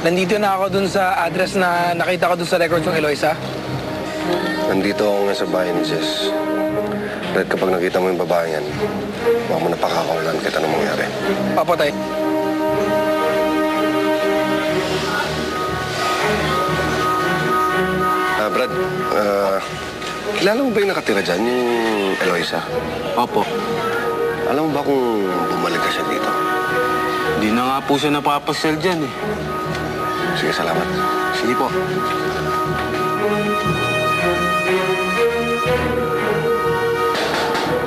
Nandito na ako dun sa address na nakita ko dun sa records ng Eloisa. Nandito ako nga sa bahay ni Jess. Dahil kapag nakita mo yung babae yan, huwag mo napakakawalan kahit anong mangyari. Opo, tay. Brad, kilala mo ba yung nakatira dyan, yung Eloisa? Opo. Alam mo ba kung bumalik ka siya dito? Di na nga po siya napapasyal dyan eh. Sige, salamat. Sige po.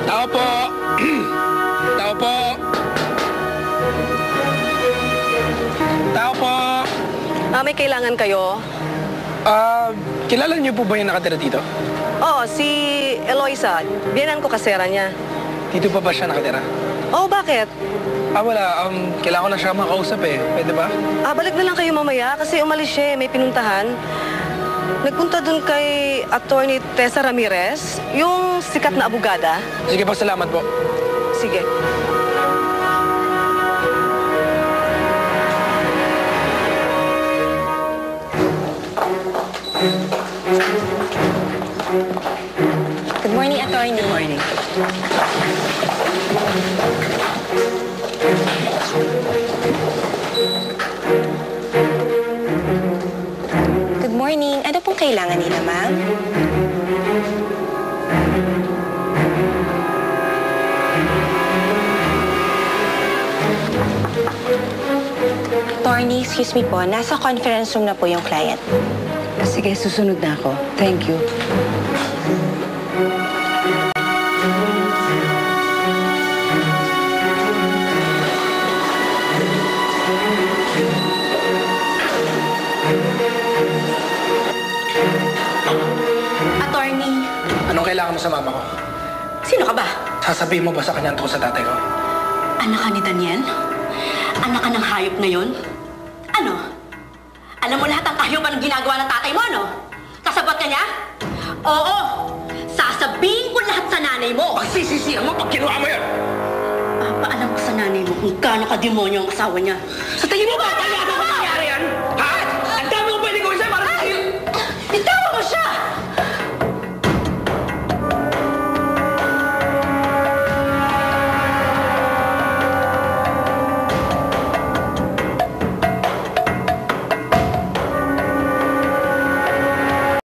Tao po! Tao po! Tao po! May kailangan kayo? Kilala niyo po ba yung nakatira dito? Oo, si Eloisa. Biyanan ko kasera niya. Dito pa ba siya nakatira? Oh, bakit? Wala. Kailangan ko na siya makausap eh. Pwede ba? Balik na lang kayo mamaya kasi umalis siya, may pinuntahan. Nagpunta dun kay Attorney Tessa Ramirez, yung sikat na abogada. Sige po, salamat po. Sige. Good morning, Attorney. Good morning. Good morning. Ano pong kailangan nila, ma'am? Attorney, excuse me po. Nasa conference room na po yung client. Sige, susunod na ako. Thank you. Attorney, Anong kailangan mo sa mama ko? sino ka ba? Sasabihin mo ba sa kanya ang tungkol sa tatay ko? Anak ka ni Daniel? Anak ka ng hayop na yun? Ano? Alam mo lahat ang kahayopan ng ginagawa ng tatay mo, ano? Kasabot ka niya? Oo! Sasabihin ko lahat sa nanay mo! Pagsisisihan mo pag kinuha mo yun! Papaalam ko sa nanay mo kung gaano ka-demonyo ang asawa niya. Sa